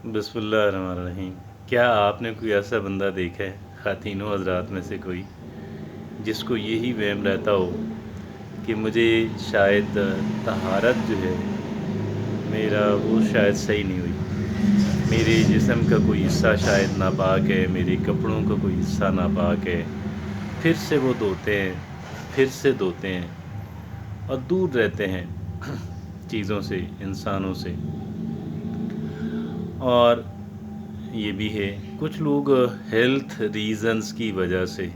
बिस्मिल्लाहिर्रहमानिर्रहीम। क्या आपने कोई ऐसा बंदा देखा है, ख़वातीनो हज़रात में से कोई, जिसको यही वहम रहता हो कि मुझे शायद तहारत जो है मेरा वो शायद सही नहीं हुई, मेरे जिस्म का कोई हिस्सा शायद नापाक है, मेरे कपड़ों का कोई हिस्सा नापाक है, फिर से वो धोते हैं, फिर से धोते हैं और दूर रहते हैं चीज़ों से, इंसानों से। और ये भी है कुछ लोग हेल्थ रीज़न्स की वजह से,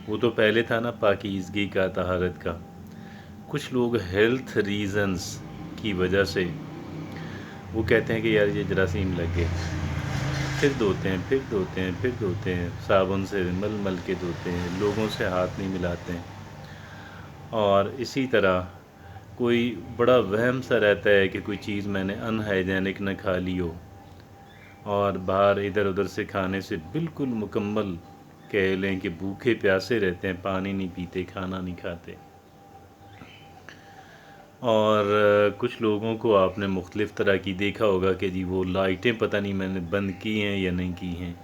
वो तो पहले था ना पाकीज़गी का, तहारत का, कुछ लोग हेल्थ रीज़न्स की वजह से वो कहते हैं कि यार ये जरासीम लग गए, फिर धोते हैं, फिर धोते हैं, फिर धोते हैं, साबुन से मल मल के धोते हैं, लोगों से हाथ नहीं मिलाते हैं। और इसी तरह कोई बड़ा वहम सा रहता है कि कोई चीज़ मैंने अनहाइजेनिक न खा ली हो, और बाहर इधर उधर से खाने से बिल्कुल मुकम्मल कह लें कि भूखे प्यासे रहते हैं, पानी नहीं पीते, खाना नहीं खाते। और कुछ लोगों को आपने मुख्तलिफ़ तरह की देखा होगा कि जी वो लाइटें पता नहीं मैंने बंद की हैं या नहीं की हैं,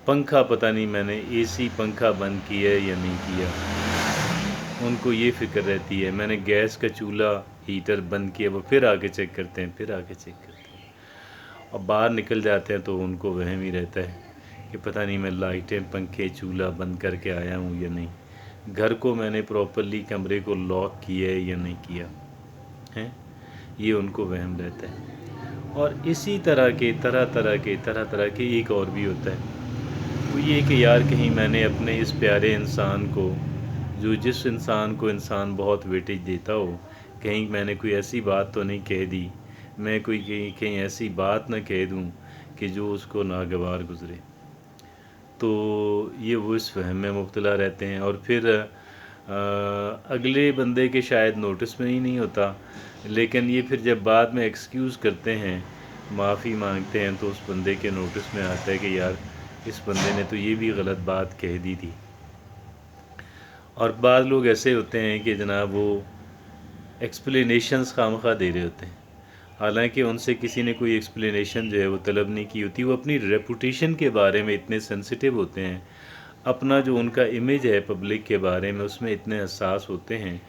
पंखा पता नहीं मैंने एसी पंखा बंद किया है या नहीं किया, उनको ये फ़िक्र रहती है। मैंने गैस का चूल्हा हीटर बंद किया, वो फिर आके चेक करते हैं, फिर आके चेक करते हैं। और बाहर निकल जाते हैं तो उनको वहम ही रहता है कि पता नहीं मैं लाइटें पंखे चूल्हा बंद करके आया हूँ या नहीं, घर को मैंने प्रॉपरली कमरे को लॉक किया है या नहीं किया है, ये उनको वहम रहता है। और इसी तरह के तरह तरह के एक और भी होता है, वो ये कि यार कहीं मैंने अपने इस प्यारे इंसान को, जो जिस इंसान को इंसान बहुत वेटेज देता हो, कहीं मैंने कोई ऐसी बात तो नहीं कह दी, मैं कोई कहीं कहीं ऐसी बात न कह दूं कि जो उसको नागवार गुज़रे। तो ये वो इस वहम में मुब्तला रहते हैं। और फिर अगले बंदे के शायद नोटिस में ही नहीं होता, लेकिन ये फिर जब बाद में एक्सक्यूज़ करते हैं, माफ़ी मांगते हैं, तो उस बंदे के नोटिस में आता है कि यार इस बंदे ने तो ये भी गलत बात कह दी थी। और बाद लोग ऐसे होते हैं कि जनाब वो एक्सप्लेनेशंस खामखा दे रहे होते हैं, हालांकि उनसे किसी ने कोई एक्सप्लेनेशन जो है वो तलब नहीं की होती। वो अपनी रेपुटेशन के बारे में इतने सेंसिटिव होते हैं, अपना जो उनका इमेज है पब्लिक के बारे में उसमें इतने हसास होते हैं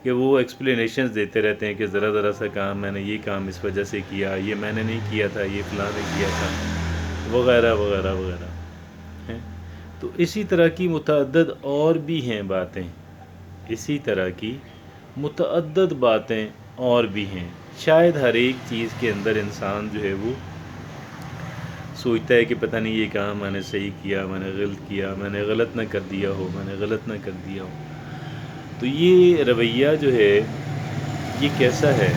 कि वो एक्सप्लेनेशंस देते रहते हैं कि ज़रा ज़रा सा काम मैंने ये काम इस वजह से किया, ये मैंने नहीं किया था, ये फ़लाँ ने किया था, वगैरह वगैरह वगैरह हैं। तो इसी तरह की मुतअद्दिद और भी हैं बातें, इसी तरह की मुतअद्दिद बातें और भी हैं। शायद हर एक चीज़ के अंदर इंसान जो है वो सोचता है कि पता नहीं ये काम मैंने सही किया, मैंने गलत किया, मैंने गलत ना कर दिया हो, मैंने गलत ना कर दिया हो। तो ये रवैया जो है ये कैसा है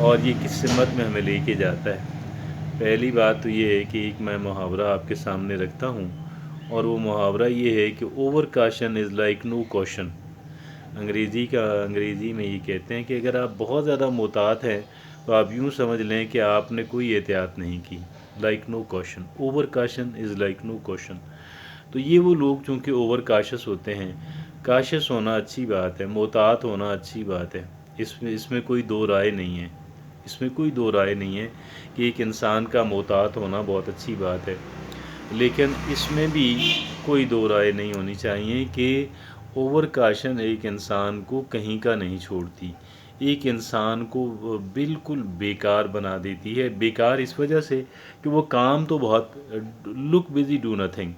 और ये किस सिमत में हमें लेके जाता है। पहली बात तो ये है कि एक मैं मुहावरा आपके सामने रखता हूँ, और वो मुहावरा ये है कि over caution is like no caution. अंग्रेज़ी में ये कहते हैं कि अगर आप बहुत ज़्यादा मोहतात हैं तो आप यूँ समझ लें कि आपने कोई एहतियात नहीं की। Like no caution, over caution is like no caution. तो ये वो लोग चूँकि ओवर काशस होते हैं, काशस होना अच्छी बात है, मोहतात होना अच्छी बात है, इसमें कोई दो राय नहीं है, इसमें कोई दो राय नहीं है कि एक इंसान का मोहतात होना बहुत अच्छी बात है। लेकिन इसमें भी कोई दो राय नहीं होनी चाहिए कि ओवर काशन एक इंसान को कहीं का नहीं छोड़ती, एक इंसान को बिल्कुल बेकार बना देती है। बेकार इस वजह से कि वो काम तो बहुत, लुक बिजी डू नथिंग,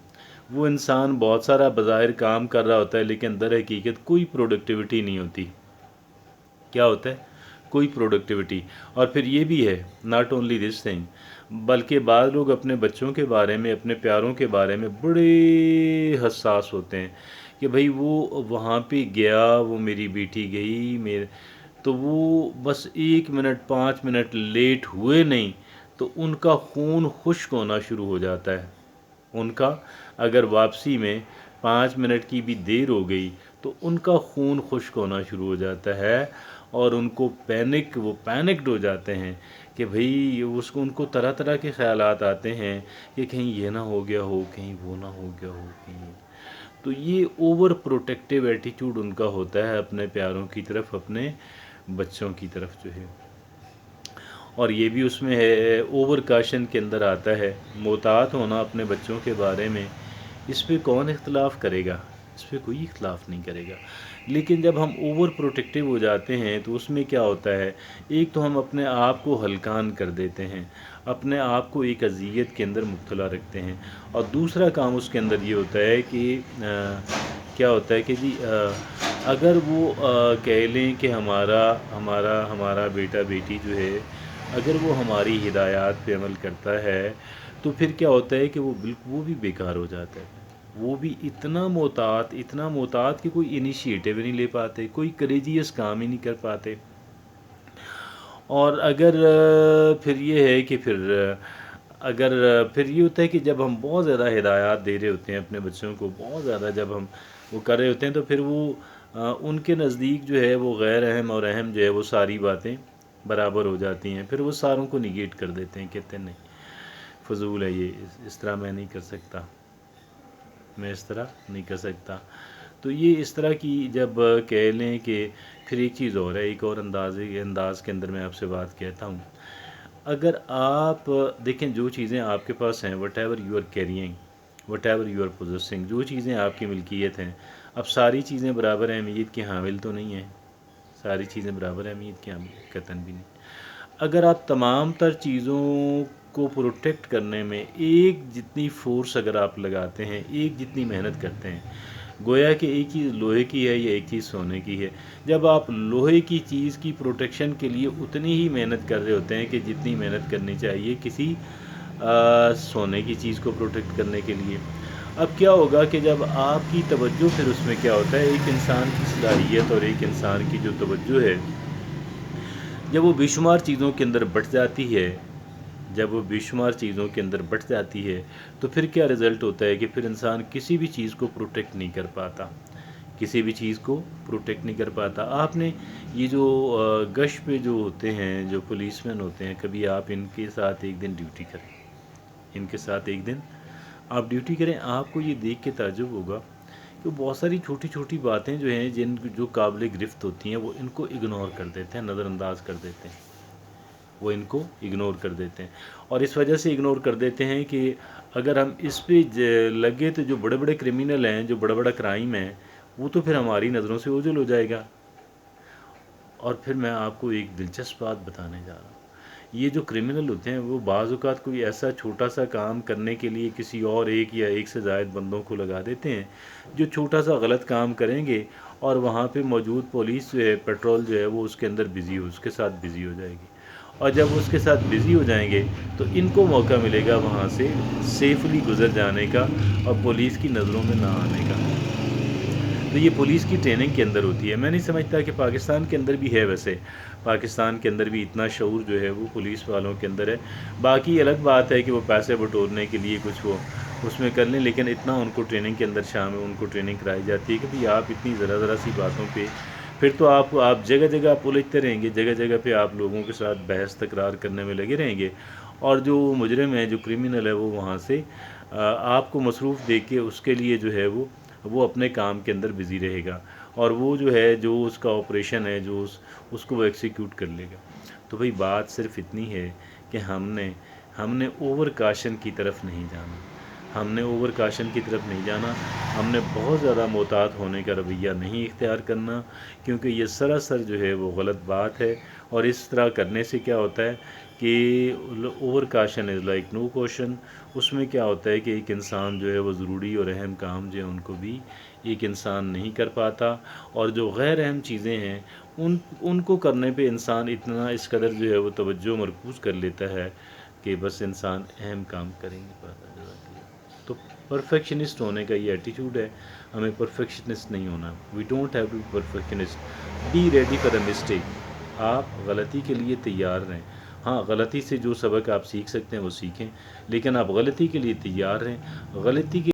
वो इंसान बहुत सारा बज़ाहिर काम कर रहा होता है लेकिन दर हकीकत कोई प्रोडक्टिविटी नहीं होती। क्या होता है? कोई प्रोडक्टिविटी। और फिर ये भी है, नॉट ओनली दिस थिंग, बल्कि बाद लोग अपने बच्चों के बारे में, अपने प्यारों के बारे में बड़े हसास होते हैं कि भाई वो वहाँ पे गया, वो मेरी बेटी गई, मेरे तो वो बस 1 मिनट 5 मिनट लेट हुए नहीं तो उनका खून खुश्क होना शुरू हो जाता है। उनका अगर वापसी में 5 मिनट की भी देर हो गई तो उनका खून खुश्क होना शुरू हो जाता है, और उनको वो पैनिक्ड हो जाते हैं कि भाई उसको, उनको तरह तरह के ख्यालात आते हैं कि कहीं ये ना हो गया हो, कहीं वो ना हो गया हो, कहीं। तो ये ओवर प्रोटेक्टिव एटीट्यूड उनका होता है अपने प्यारों की तरफ, अपने बच्चों की तरफ जो है। اور یہ بھی اس میں ہے، اوور کاشن کے اندر آتا ہے، محتاط ہونا اپنے بچوں کے بارے میں۔ اس پہ کون اختلاف کرے گا؟ اس پہ کوئی اختلاف نہیں کرے گا۔ لیکن جب ہم اوور پروٹیکٹیو ہو جاتے ہیں تو اس میں کیا ہوتا ہے، ایک تو ہم اپنے آپ کو ہلکان کر دیتے ہیں، اپنے آپ کو ایک اذیت کے اندر مبتلا رکھتے ہیں، اور دوسرا کام اس کے اندر یہ ہوتا ہے کہ کیا ہوتا ہے کہ جی اگر وہ کہہ لیں کہ ہمارا بیٹا بیٹی جو ہے، اگر وہ ہماری ہدایات پہ عمل کرتا ہے تو پھر کیا ہوتا ہے کہ وہ بھی بیکار ہو جاتا ہے۔ وہ بھی اتنا محتاط کہ کوئی انیشیٹو نہیں لے پاتے، کوئی کریجیس کام ہی نہیں کر پاتے۔ اور اگر پھر یہ ہے کہ پھر یہ ہوتا ہے کہ جب ہم بہت زیادہ ہدایات دے رہے ہوتے ہیں اپنے بچوں کو، بہت زیادہ جب ہم وہ کر رہے ہوتے ہیں، تو پھر وہ ان کے نزدیک جو ہے وہ غیر اہم اور اہم جو ہے وہ ساری باتیں برابر ہو جاتی ہیں، پھر وہ ساروں کو نگیٹ کر دیتے ہیں، کہتے ہیں نہیں فضول ہے یہ، اس طرح میں نہیں کر سکتا، میں اس طرح نہیں کر سکتا۔ تو یہ اس طرح کی جب کہہ لیں کہ پھر ایک چیز اور ہے، ایک اور انداز کے اندر میں آپ سے بات کہتا ہوں۔ اگر آپ دیکھیں جو چیزیں آپ کے پاس ہیں، whatever you are carrying, whatever you are possessing, جو چیزیں آپ کی ملکیت ہیں، اب ساری چیزیں برابر اہمیت کی حامل تو نہیں ہیں، ساری چیزیں برابر اہمیت کی حامل قطعاً بھی نہیں۔ اگر آپ تمام تر چیزوں کو پروٹیکٹ کرنے میں ایک جتنی فورس اگر آپ لگاتے ہیں، ایک جتنی محنت کرتے ہیں، گویا کہ ایک چیز لوہے کی ہے یا ایک چیز سونے کی ہے، جب آپ لوہے کی چیز کی پروٹیکشن کے لیے اتنی ہی محنت کر رہے ہوتے ہیں کہ جتنی محنت کرنی چاہیے کسی سونے کی چیز کو پروٹیکٹ کرنے کے لیے، اب کیا ہوگا کہ جب آپ کی توجہ پھر اس میں کیا ہوتا ہے، ایک انسان کی صلاحیت اور ایک انسان کی جو توجہ ہے، جب وہ بے شمار چیزوں کے اندر بٹ جاتی ہے، تو پھر کیا رزلٹ ہوتا ہے کہ پھر انسان کسی بھی چیز کو پروٹیکٹ نہیں کر پاتا۔ آپ نے یہ جو گشت پہ جو ہوتے ہیں، جو پولیس مین ہوتے ہیں، کبھی آپ ان کے ساتھ ایک دن ڈیوٹی کریں، آپ کو یہ دیکھ کے تعجب ہوگا کہ بہت ساری چھوٹی چھوٹی باتیں جو ہیں جو قابل گرفت ہوتی ہیں، وہ ان کو اگنور کر دیتے ہیں، نظر انداز کر دیتے ہیں، اور اس وجہ سے اگنور کر دیتے ہیں کہ اگر ہم اس پہ لگے تو جو بڑے بڑے کرمینل ہیں، جو بڑا بڑا کرائم ہے، وہ تو پھر ہماری نظروں سے اوجھل ہو جائے گا۔ اور پھر میں آپ کو ایک دلچسپ بات بتانے جا رہا ہوں، یہ جو کرمینل ہوتے ہیں وہ بعض اوقات کوئی ایسا چھوٹا سا کام کرنے کے لیے کسی اور ایک یا ایک سے زائد بندوں کو لگا دیتے ہیں، جو چھوٹا سا غلط کام کریں گے، اور وہاں پہ موجود پولیس جو ہے، پیٹرول جو ہے، وہ اس کے ساتھ بزی ہو جائے گی، اور جب وہ اس کے ساتھ بزی ہو جائیں گے تو ان کو موقع ملے گا وہاں سے سیفلی گزر جانے کا اور پولیس کی نظروں میں نہ آنے کا۔ تو یہ پولیس کی ٹریننگ کے اندر ہوتی ہے۔ میں نہیں سمجھتا کہ پاکستان کے اندر بھی ہے، ویسے پاکستان کے اندر بھی اتنا شعور جو ہے وہ پولیس والوں کے اندر ہے۔ باقی الگ بات ہے کہ وہ پیسے بٹورنے کے لیے کچھ وہ اس میں کر لیں، لیکن اتنا ان کو ٹریننگ کے اندر شامل، ان کو ٹریننگ کرائی جاتی ہے کہ بھئی آپ اتنی ذرا سی باتوں پہ پھر تو آپ جگہ جگہ آپ الجھتے رہیں گے، جگہ جگہ پہ آپ لوگوں کے ساتھ بحث تکرار کرنے میں لگے رہیں گے، اور جو مجرم ہے، جو کرمینل ہے، وہ وہاں سے آپ کو مصروف دیکھ کے اس کے لیے جو ہے وہ اپنے کام کے اندر بزی رہے گا، اور وہ جو ہے جو اس کا آپریشن ہے، جو اس کو وہ ایکسیکیوٹ کر لے گا۔ تو بھئی بات صرف اتنی ہے کہ ہم نے اوور کاشن کی طرف نہیں جانا، ہم نے بہت زیادہ محتاط ہونے کا رویہ نہیں اختیار کرنا، کیونکہ یہ سراسر جو ہے وہ غلط بات ہے، اور اس طرح کرنے سے کیا ہوتا ہے کہ اوور کاشن از لائک نو کوشن۔ اس میں کیا ہوتا ہے کہ ایک انسان جو ہے وہ ضروری اور اہم کام جو ہے ان کو بھی ایک انسان نہیں کر پاتا، اور جو غیر اہم چیزیں ہیں ان کو کرنے پہ انسان اتنا اس قدر جو ہے وہ توجہ مرکوز کر لیتا ہے کہ بس انسان اہم کام کریں گے۔ تو پرفیکشنسٹ ہونے کا یہ ایٹیٹیوڈ ہے، ہمیں پرفیکشنسٹ نہیں ہونا۔ We don't have to be perfectionist, be ready for a mistake. آپ غلطی کے لیے تیار رہیں، ہاں غلطی سے جو سبق آپ سیکھ سکتے ہیں وہ سیکھیں، لیکن آپ غلطی کے لیے تیار رہیں، غلطی کے